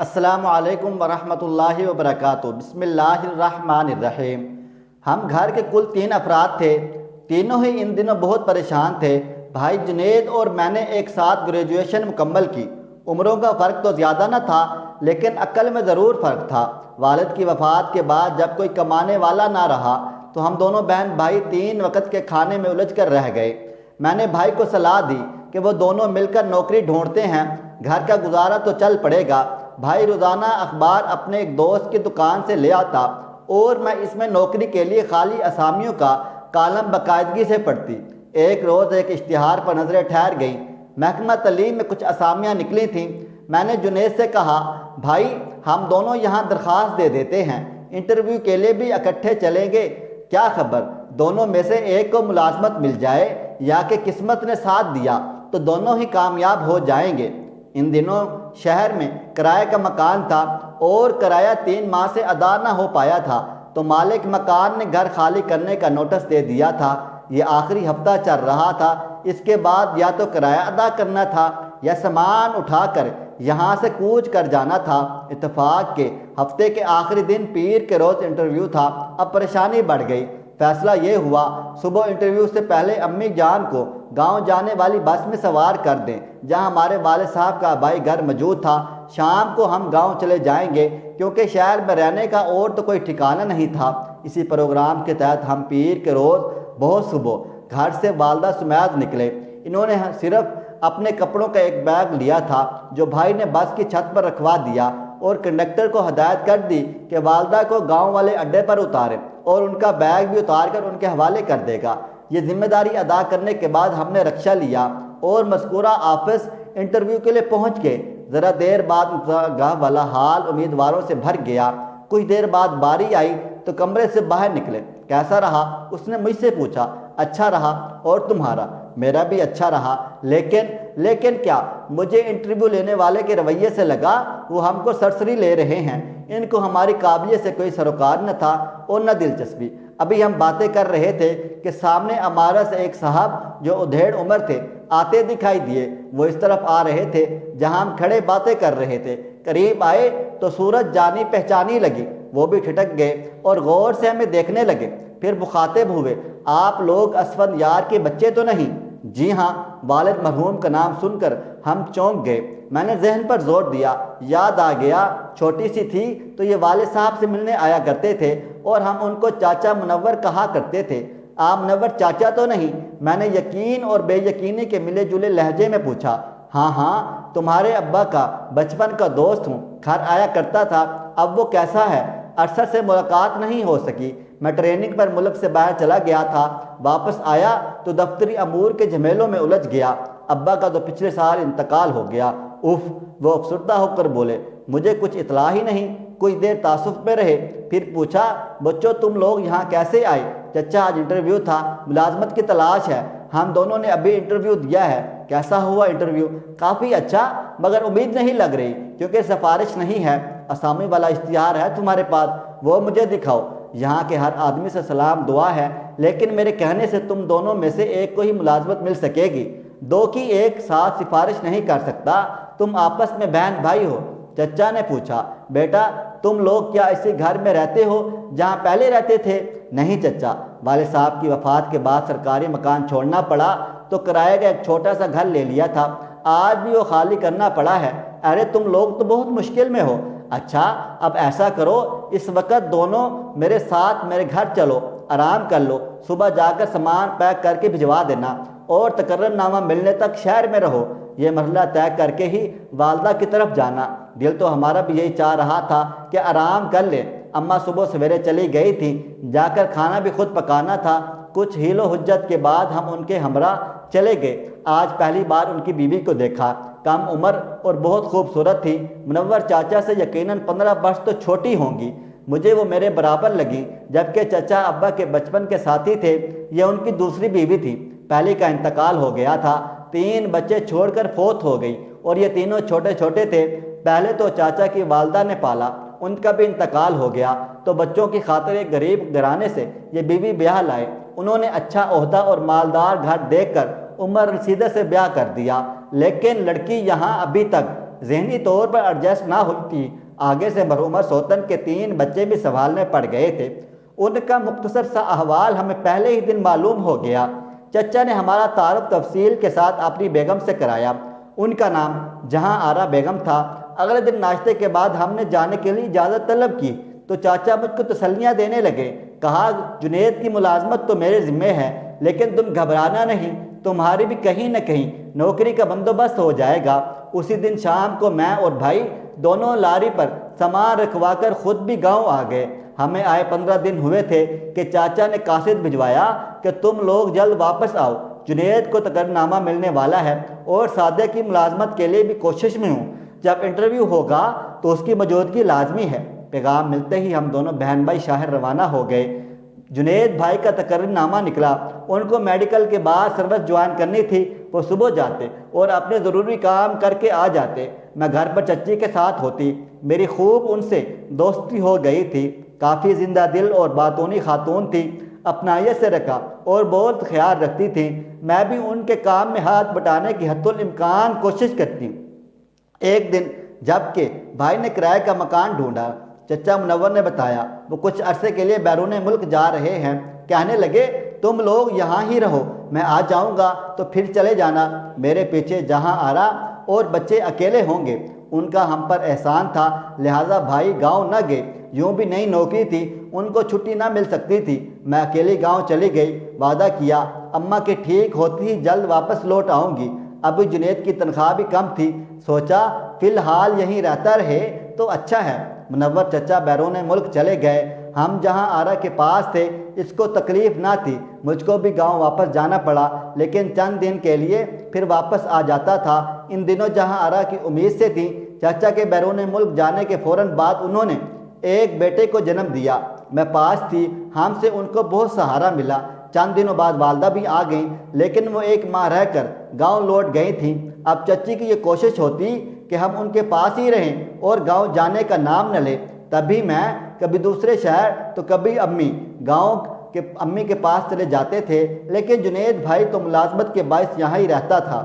السلام علیکم ورحمۃ اللہ وبرکاتہ۔ بسم اللہ الرحمن الرحیم۔ ہم گھر کے کل 3 افراد تھے، تینوں ہی ان دنوں بہت پریشان تھے۔ بھائی جنید اور میں نے ایک ساتھ گریجویشن مکمل کی۔ عمروں کا فرق تو زیادہ نہ تھا لیکن عقل میں ضرور فرق تھا۔ والد کی وفات کے بعد جب کوئی کمانے والا نہ رہا تو ہم دونوں بہن بھائی 3 وقت کے کھانے میں الجھ کر رہ گئے۔ میں نے بھائی کو صلاح دی کہ وہ دونوں مل کر نوکری ڈھونڈتے ہیں، گھر کا گزارا تو چل پڑے گا۔ بھائی روزانہ اخبار اپنے ایک دوست کی دکان سے لے آتا اور میں اس میں نوکری کے لیے خالی اسامیوں کا کالم باقاعدگی سے پڑھتی۔ ایک روز ایک اشتہار پر نظریں ٹھہر گئیں۔ محکمہ تعلیم میں کچھ اسامیاں نکلی تھیں۔ میں نے جنید سے کہا، بھائی ہم دونوں یہاں درخواست دے دیتے ہیں، انٹرویو کے لیے بھی اکٹھے چلیں گے، کیا خبر دونوں میں سے ایک کو ملازمت مل جائے یا کہ قسمت نے ساتھ دیا تو دونوں ہی کامیاب ہو جائیں گے۔ ان دنوں شہر میں کرائے کا مکان تھا اور کرایہ 3 ماہ سے ادا نہ ہو پایا تھا تو مالک مکان نے گھر خالی کرنے کا نوٹس دے دیا تھا۔ یہ آخری ہفتہ چل رہا تھا، اس کے بعد یا تو کرایہ ادا کرنا تھا یا سامان اٹھا کر یہاں سے کوچ کر جانا تھا۔ اتفاق کے ہفتے کے آخری دن پیر کے روز انٹرویو تھا۔ اب پریشانی بڑھ گئی۔ فیصلہ یہ ہوا صبح انٹرویو سے پہلے امی جان کو گاؤں جانے والی بس میں سوار کر دیں جہاں ہمارے والد صاحب کا آبائی گھر موجود تھا۔ شام کو ہم گاؤں چلے جائیں گے کیونکہ شہر میں رہنے کا اور تو کوئی ٹھکانہ نہیں تھا۔ اسی پروگرام کے تحت ہم پیر کے روز بہت صبح گھر سے والدہ سمیت نکلے۔ انہوں نے صرف اپنے کپڑوں کا ایک بیگ لیا تھا جو بھائی نے بس کی چھت پر رکھوا دیا اور کنڈکٹر کو ہدایت کر دی کہ والدہ کو گاؤں والے اڈے پر اتارے اور ان کا بیگ بھی اتار کر ان کے حوالے کر دے گا۔ یہ ذمہ داری ادا کرنے کے بعد ہم نے رکشہ لیا اور مذکورہ آفس انٹرویو کے لیے پہنچ گئے۔ ذرا دیر بعد گاہ والا حال امیدواروں سے بھر گیا۔ کچھ دیر بعد باری آئی تو کمرے سے باہر نکلے۔ کیسا رہا؟ اس نے مجھ سے پوچھا۔ اچھا رہا، اور تمہارا؟ میرا بھی اچھا رہا، لیکن کیا؟ مجھے انٹرویو لینے والے کے رویے سے لگا وہ ہم کو سرسری لے رہے ہیں۔ ان کو ہماری قابلیت سے کوئی سروکار نہ تھا اور نہ دلچسپی۔ ابھی ہم باتیں کر رہے تھے کہ سامنے امارہ سے ایک صاحب جو ادھیڑ عمر تھے آتے دکھائی دیے۔ وہ اس طرف آ رہے تھے جہاں ہم کھڑے باتیں کر رہے تھے۔ قریب آئے تو صورت جانی پہچانی لگی۔ وہ بھی ٹھٹک گئے اور غور سے ہمیں دیکھنے لگے۔ پھر مخاطب ہوئے، آپ لوگ اسفند یار کے بچے تو نہیں؟ جی ہاں۔ والد مرحوم کا نام سن کر ہم چونک گئے۔ میں نے ذہن پر زور دیا، یاد آ گیا، چھوٹی سی تھی تو یہ والد صاحب سے ملنے آیا کرتے تھے اور ہم ان کو چاچا منور کہا کرتے تھے۔ آپ منور چاچا تو نہیں؟ میں نے یقین اور بے یقینی کے ملے جلے لہجے میں پوچھا۔ ہاں، تمہارے ابا کا بچپن کا دوست ہوں، گھر آیا کرتا تھا۔ اب وہ کیسا ہے؟ عرصہ سے ملاقات نہیں ہو سکی۔ میں ٹریننگ پر ملک سے باہر چلا گیا تھا، واپس آیا تو دفتری امور کے جھمیلوں میں الجھ گیا۔ ابا کا تو پچھلے سال انتقال ہو گیا۔ اف، وہ افسردہ ہو کر بولے، مجھے کچھ اطلاع ہی نہیں۔ کچھ دیر تعصب میں رہے، پھر پوچھا، بچوں تم لوگ یہاں کیسے آئے؟ چچا آج انٹرویو تھا، ملازمت کی تلاش ہے۔ ہم دونوں نے ابھی انٹرویو دیا ہے۔ کیسا ہوا انٹرویو؟ کافی اچھا، مگر امید نہیں لگ رہی کیونکہ سفارش نہیں ہے۔ اسامی والا اشتہار ہے تمہارے پاس؟ وہ مجھے دکھاؤ۔ یہاں کے ہر آدمی سے سلام دعا ہے لیکن میرے کہنے سے تم دونوں میں سے ایک کو ہی ملازمت مل سکے گی، 2 کی ایک ساتھ سفارش نہیں کر سکتا۔ تم آپس میں بہن بھائی ہو۔ چچا نے پوچھا، بیٹا تم لوگ کیا اسی گھر میں رہتے ہو جہاں پہلے رہتے تھے؟ نہیں چچا، والد صاحب کی وفات کے بعد سرکاری مکان چھوڑنا پڑا تو کرائے کا ایک چھوٹا سا گھر لے لیا تھا، آج بھی وہ خالی کرنا پڑا ہے۔ ارے تم لوگ تو بہت مشکل میں ہو۔ اچھا اب ایسا کرو، اس وقت دونوں میرے ساتھ میرے گھر چلو، آرام کر لو، صبح جا کر سامان پیک کر کے بھجوا دینا اور تقرر نامہ ملنے تک شہر میں رہو۔ یہ مرحلہ طے کر کے ہی والدہ کی طرف جانا۔ دل تو ہمارا بھی یہی چاہ رہا تھا کہ آرام کر لیں۔ اماں صبح سویرے چلی گئی تھی، جا کر کھانا بھی خود پکانا تھا۔ کچھ ہیل و حجت کے بعد ہم ان کے ہمراہ چلے گئے۔ آج پہلی بار ان کی بیوی کو دیکھا، کم عمر اور بہت خوبصورت تھی۔ منور چاچا سے یقیناً 15 برس تو چھوٹی ہوں گی۔ مجھے وہ میرے برابر لگی، جبکہ چچا ابا کے بچپن کے ساتھی تھے۔ یہ ان کی دوسری بیوی تھی، پہلی کا انتقال ہو گیا تھا، 3 بچے چھوڑ کر فوت ہو گئی اور یہ تینوں چھوٹے چھوٹے تھے۔ پہلے تو چاچا کی والدہ نے پالا، ان کا بھی انتقال ہو گیا تو بچوں کی خاطر ایک غریب گھرانے سے یہ بیوی بیاہ لائے۔ انہوں نے اچھا عہدہ اور مالدار گھر دیکھ کر عمر رسیدہ سے بیاہ کر دیا، لیکن لڑکی یہاں ابھی تک ذہنی طور پر ایڈجسٹ نہ ہوئی تھی۔ آگے سے مرحومہ سوتن کے 3 بچے بھی سنبھالنے پڑ گئے تھے۔ ان کا مختصر سا احوال ہمیں پہلے ہی دن معلوم ہو گیا۔ چچا نے ہمارا تعارف تفصیل کے ساتھ اپنی بیگم سے کرایا۔ ان کا نام جہاں آرا بیگم تھا۔ اگلے دن ناشتے کے بعد ہم نے جانے کے لیے اجازت طلب کی تو چاچا مجھ کو تسلیاں دینے لگے۔ کہا جنید کی ملازمت تو میرے ذمے ہے، لیکن تم گھبرانا نہیں، تمہاری بھی کہیں نہ کہیں نوکری کا بندوبست ہو جائے گا۔ اسی دن شام کو میں اور بھائی دونوں لاری پر سامان رکھوا کر خود بھی گاؤں آ گئے۔ ہمیں آئے 15 دن ہوئے تھے کہ چاچا نے قاصد بھجوایا کہ تم لوگ جلد واپس آؤ، جنید کو تقررنامہ ملنے والا ہے اور سعدیہ کی ملازمت کے لیے بھی کوشش میں ہوں۔ جب انٹرویو ہوگا تو اس کی موجودگی لازمی ہے۔ پیغام ملتے ہی ہم دونوں بہن بھائی شہر روانہ ہو گئے۔ جنید بھائی کا تقررنامہ نکلا۔ ان کو میڈیکل کے بعد سروس جوائن کرنی تھی۔ وہ صبح جاتے اور اپنے ضروری کام کر کے آ جاتے۔ میں گھر پر چچی کے ساتھ ہوتی۔ میری خوب ان سے دوستی ہو گئی تھی۔ کافی زندہ دل اور باتونی خاتون تھی، اپنائیت سے رکھا اور بہت خیال رکھتی تھیں۔ میں بھی ان کے کام میں ہاتھ بٹانے کی حتی الامکان کوشش کرتی۔ ایک دن جب کہ بھائی نے کرائے کا مکان ڈھونڈا، چچا منور نے بتایا وہ کچھ عرصے کے لیے بیرون ملک جا رہے ہیں۔ کہنے لگے تم لوگ یہاں ہی رہو، میں آ جاؤں گا تو پھر چلے جانا۔ میرے پیچھے جہاں آرا اور بچے اکیلے ہوں گے۔ ان کا ہم پر احسان تھا، لہٰذا بھائی گاؤں نہ گئے۔ یوں بھی نئی نوکری تھی، ان کو چھٹی نہ مل سکتی تھی۔ میں اکیلی گاؤں چلی گئی۔ وعدہ کیا اماں کے ٹھیک ہوتی ہی جلد واپس لوٹ آؤں گی۔ ابھی جنید کی تنخواہ بھی کم تھی، سوچا فی الحال یہیں رہتا رہے تو اچھا ہے۔ منور چچا بیرون ملک چلے گئے۔ ہم جہاں آرا کے پاس تھے، اس کو تکلیف نہ تھی، مجھ کو بھی گاؤں واپس جانا پڑا، لیکن چند دن کے لیے پھر واپس آ جاتا تھا۔ ان دنوں جہاں آرا کی امید سے تھی۔ چچا کے بیرون ملک جانے کے فوراً بعد انہوں نے ایک بیٹے کو جنم دیا۔ میں پاس تھی، ہم سے ان کو بہت سہارا ملا۔ چند دنوں بعد والدہ بھی آ گئیں، لیکن وہ 1 ماہ رہ کر گاؤں لوٹ گئی تھیں۔ اب چچی کی یہ کوشش ہوتی کہ ہم ان کے پاس ہی رہیں اور گاؤں جانے کا نام نہ لیں۔ تبھی میں کبھی دوسرے شہر تو کبھی گاؤں کے امی کے پاس چلے جاتے تھے، لیکن جنید بھائی تو ملازمت کے باعث یہاں ہی رہتا تھا۔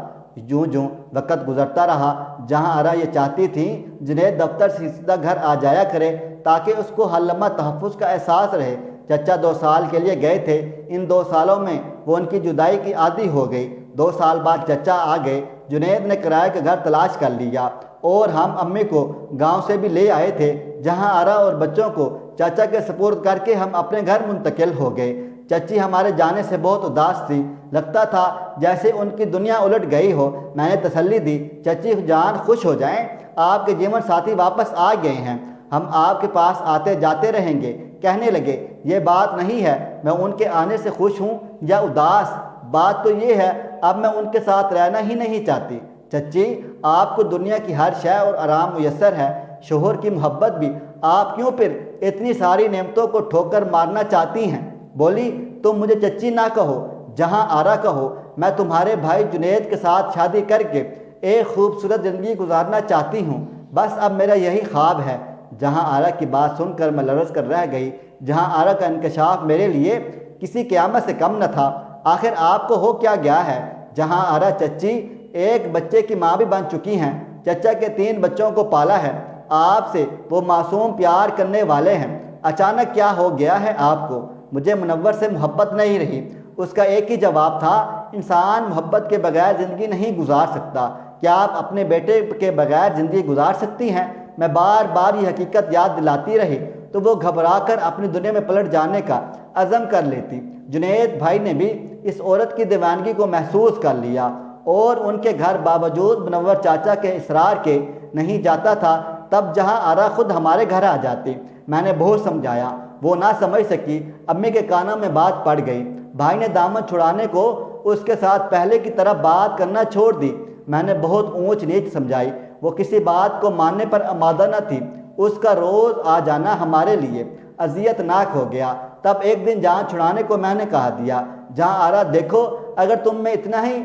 جوں جوں وقت گزرتا رہا، جہاں آرا یہ چاہتی تھیں جنید دفتر سے سیدھا گھر آ جایا کرے تاکہ اس کو ہر لمحہ تحفظ کا احساس رہے۔ چچا 2 سال کے لیے گئے تھے۔ ان 2 سالوں میں وہ ان کی جدائی کی عادی ہو گئی۔ 2 سال بعد چچا آ گئے۔ جنید نے کرائے کا گھر تلاش کر لیا اور ہم امی کو گاؤں سے بھی لے آئے تھے۔ جہاں آرا اور بچوں کو چچا کے سپرد کر کے ہم اپنے گھر منتقل ہو گئے۔ چچی ہمارے جانے سے بہت اداس تھی، لگتا تھا جیسے ان کی دنیا الٹ گئی ہو۔ میں نے تسلی دی، چچی جان خوش ہو جائیں، آپ کے جیون ساتھی واپس آ گئے ہیں، ہم آپ کے پاس آتے جاتے رہیں گے۔ کہنے لگے یہ بات نہیں ہے میں ان کے آنے سے خوش ہوں یا اداس، بات تو یہ ہے اب میں ان کے ساتھ رہنا ہی نہیں چاہتی۔ چچی آپ کو دنیا کی ہر شے اور آرام میسر ہے، شوہر کی محبت بھی، آپ کیوں پھر اتنی ساری نعمتوں کو ٹھوکر مارنا چاہتی ہیں؟ بولی تم مجھے چچی نہ کہو، جہاں آرا کہو، میں تمہارے بھائی جنید کے ساتھ شادی کر کے ایک خوبصورت زندگی گزارنا چاہتی ہوں، بس اب میرا یہی خواب ہے۔ جہاں آرا کی بات سن کر میں لرز کر رہ گئی۔ جہاں آرا کا انکشاف میرے لیے کسی قیامت سے کم نہ تھا۔ آخر آپ کو ہو کیا گیا ہے؟ جہاں آرا چچی ایک بچے کی ماں بھی بن چکی ہیں، چچا کے 3 بچوں کو پالا ہے، آپ سے وہ معصوم پیار کرنے والے ہیں، اچانک کیا ہو گیا ہے آپ کو؟ مجھے منور سے محبت نہیں رہی۔ اس کا ایک ہی جواب تھا، انسان محبت کے بغیر زندگی نہیں گزار سکتا۔ کیا آپ اپنے بیٹے کے بغیر زندگی گزار سکتی ہیں؟ میں بار بار یہ حقیقت یاد دلاتی رہی تو وہ گھبرا کر اپنی دنیا میں پلٹ جانے کا عزم کر لیتی۔ جنید بھائی نے بھی اس عورت کی دیوانگی کو محسوس کر لیا اور ان کے گھر باوجود منور چاچا کے اصرار کے نہیں جاتا تھا۔ تب جہاں آرا خود ہمارے گھر آ جاتی۔ میں نے بہت سمجھایا، وہ نہ سمجھ سکی۔ امی کے کانوں میں بات پڑ گئی۔ بھائی نے دامن چھڑانے کو اس کے ساتھ پہلے کی طرح بات کرنا چھوڑ دی۔ میں نے بہت اونچ نیچ سمجھائی، وہ کسی بات کو ماننے پر آمادہ نہ تھی۔ اس کا روز آ جانا ہمارے لیے اذیت ناک ہو گیا۔ تب ایک دن جان چھڑانے کو میں نے کہا دیا، جہاں آرا دیکھو، اگر تم میں اتنا ہی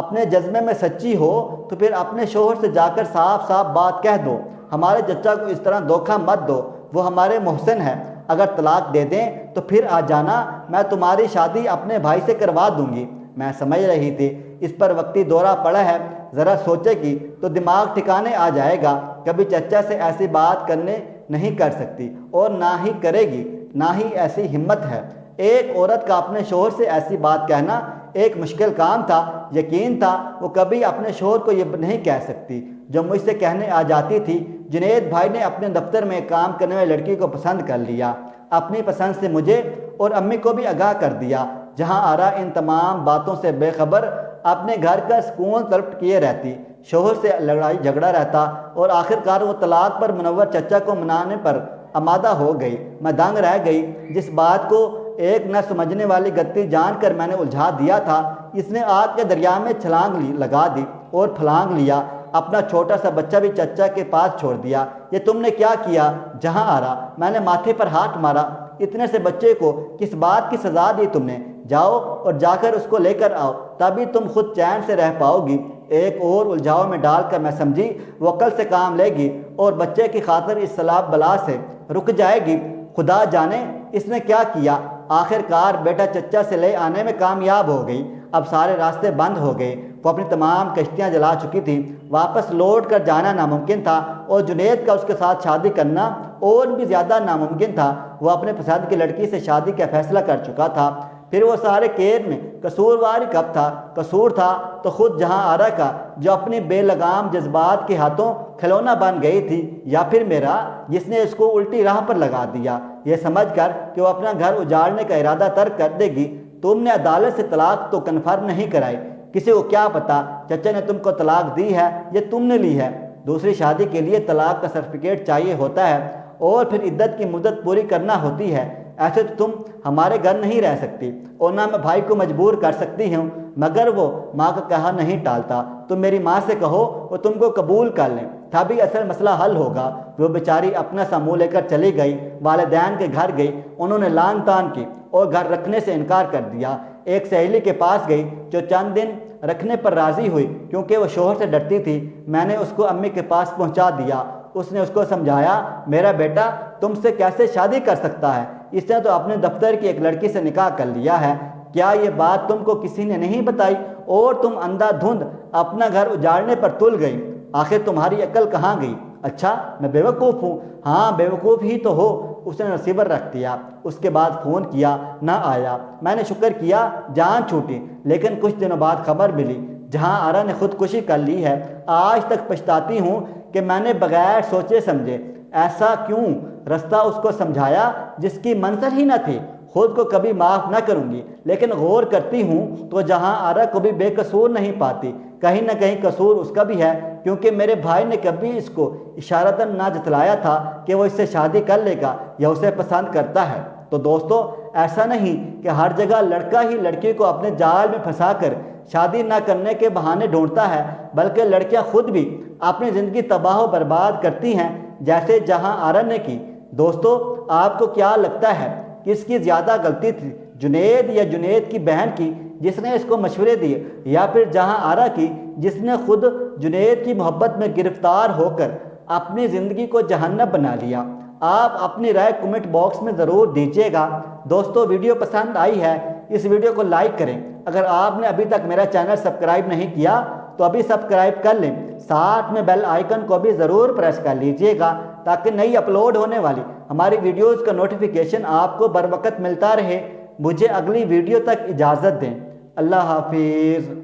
اپنے جذبے میں سچی ہو تو پھر اپنے شوہر سے جا کر صاف صاف بات کہہ دو، ہمارے چچا کو اس طرح دھوکہ مت دو، وہ ہمارے محسن ہے، اگر طلاق دے دیں تو پھر آ جانا، میں تمہاری شادی اپنے بھائی سے کروا دوں گی۔ میں سمجھ رہی تھی اس پر وقتی دورہ پڑا ہے، ذرا سوچے گی تو دماغ ٹھکانے آ جائے گا۔ کبھی چچا سے ایسی بات کرنے نہیں کر سکتی اور نہ ہی کرے گی، نہ ہی ایسی ہمت ہے۔ ایک عورت کا اپنے شوہر سے ایسی بات کہنا ایک مشکل کام تھا۔ یقین تھا وہ کبھی اپنے شوہر کو یہ نہیں کہہ سکتی جو مجھ سے کہنے آ جاتی تھی۔ جنید بھائی نے اپنے دفتر میں کام کرنے والی لڑکی کو پسند کر لیا، اپنی پسند سے مجھے اور امی کو بھی آگاہ کر دیا۔ جہاں آرا ان تمام باتوں سے بے خبر اپنے گھر کا سکون طلب کیے رہتی، شوہر سے لڑائی جھگڑا رہتا اور آخرکار وہ طلاق پر منور چچا کو منانے پر آمادہ ہو گئی۔ میں دنگ رہ گئی۔ جس بات کو ایک نہ سمجھنے والی گتی جان کر میں نے الجھا دیا تھا، اس نے آگ کے دریا میں چھلانگ لگا دی اور پھلانگ لیا۔ اپنا چھوٹا سا بچہ بھی چچا کے پاس چھوڑ دیا۔ یہ تم نے کیا کیا جہاں آرا؟ میں نے ماتھے پر ہاتھ مارا۔ اتنے سے بچے کو کس بات کی سزا دی تم نے؟ جاؤ اور جا کر اس کو لے کر آؤ، تبھی تم خود چین سے رہ پاؤ گی۔ ایک اور الجھاؤ میں ڈال کر میں سمجھی وہ عقل سے کام لے گی اور بچے کی خاطر اس سلاب بلا سے رک جائے گی۔ خدا جانے اس نے کیا کیا۔ آخر کار بیٹا چچا سے لے آنے میں کامیاب ہو گئی۔ اب سارے راستے بند ہو گئے۔ وہ اپنی تمام کشتیاں جلا چکی تھی، واپس لوٹ کر جانا ناممکن تھا اور جنید کا اس کے ساتھ شادی کرنا اور بھی زیادہ ناممکن تھا۔ وہ اپنے پسند کی لڑکی سے شادی کا فیصلہ کر چکا تھا۔ پھر وہ سارے کیر میں قصوروار کب تھا؟ قصور تھا تو خود جہاں آرا کا جو اپنی بے لگام جذبات کے ہاتھوں کھلونا بن گئی تھی، یا پھر میرا جس نے اس کو الٹی راہ پر لگا دیا یہ سمجھ کر کہ وہ اپنا گھر اجاڑنے کا ارادہ ترک کر دے گی۔ تم نے عدالت سے طلاق تو کنفرم نہیں کرائی، کسی کو کیا پتا چچا نے تم کو طلاق دی ہے یا تم نے لی ہے۔ دوسری شادی کے لیے طلاق کا سرٹیفکیٹ چاہیے ہوتا ہے اور پھر عدت کی مدت پوری کرنا ہوتی ہے۔ ایسے تو تم ہمارے گھر نہیں رہ سکتی اور نہ میں بھائی کو مجبور کر سکتی ہوں، مگر وہ ماں کا کہا نہیں ٹالتا۔ تم میری ماں سے کہو وہ تم کو قبول کر لیں، تبھی اصل مسئلہ حل ہوگا۔ وہ بیچاری اپنا سا منہ لے کر چلی گئی، والدین کے گھر گئی۔ انہوں نے لان تان کی اور گھر رکھنے سے انکار کر دیا۔ ایک سہیلی کے پاس گئی جو چند دن رکھنے پر راضی ہوئی کیونکہ وہ شوہر سے ڈرتی تھی۔ میں نے اس کو امی کے پاس پہنچا دیا۔ اس نے اس کو سمجھایا، میرا بیٹا تم سے کیسے شادی کر سکتا ہے؟ اس نے تو اپنے دفتر کی ایک لڑکی سے نکاح کر لیا ہے۔ کیا یہ بات تم کو کسی نے نہیں بتائی اور تم اندھا دھند اپنا گھر اجاڑنے پر تل گئی؟ آخر تمہاری عقل کہاں گئی؟ اچھا میں بیوقوف ہوں؟ ہاں بیوقوف ہی تو ہو۔ اس نے ریسیور رکھ دیا۔ اس کے بعد فون کیا، نہ آیا۔ میں نے شکر کیا جان چھوٹی، لیکن کچھ دنوں بعد خبر ملی جہاں آرا نے خودکشی کر لی ہے۔ آج تک پچھتاتی ہوں کہ میں نے بغیر سوچے سمجھے ایسا کیوں رستہ اس کو سمجھایا جس کی منزل ہی نہ تھی۔ خود کو کبھی معاف نہ کروں گی، لیکن غور کرتی ہوں تو جہاں آرا کو بھی بے قصور نہیں پاتی، کہیں نہ کہیں قصور اس کا بھی ہے، کیونکہ میرے بھائی نے کبھی اس کو اشارتاً نہ جتلایا تھا کہ وہ اس سے شادی کر لے گا یا اسے پسند کرتا ہے۔ تو دوستو، ایسا نہیں کہ ہر جگہ لڑکا ہی لڑکی کو اپنے جال میں پھنسا کر شادی نہ کرنے کے بہانے ڈھونڈتا ہے، بلکہ لڑکیاں خود بھی اپنی زندگی تباہ و برباد کرتی ہیں، جیسے جہاں آرا نے کی۔ دوستو، آپ کو کیا لگتا ہے کس کی زیادہ غلطی تھی، جنید یا جنید کی بہن کی جس نے اس کو مشورے دیے، یا پھر جہاں آرا کی جس نے خود جنید کی محبت میں گرفتار ہو کر اپنی زندگی کو جہنم بنا لیا؟ آپ اپنی رائے کمنٹ باکس میں ضرور دیجیے گا۔ دوستو، ویڈیو پسند آئی ہے اس ویڈیو کو لائک کریں۔ اگر آپ نے ابھی تک میرا چینل سبسکرائب نہیں کیا تو ابھی سبسکرائب کر لیں، ساتھ میں بیل آئیکن کو بھی ضرور پریس کر لیجیے گا تاکہ نئی اپلوڈ ہونے والی ہماری ویڈیوز کا نوٹیفیکیشن آپ کو بر وقت ملتا رہے۔ مجھے اگلی ویڈیو تک اجازت دیں۔ اللہ حافظ۔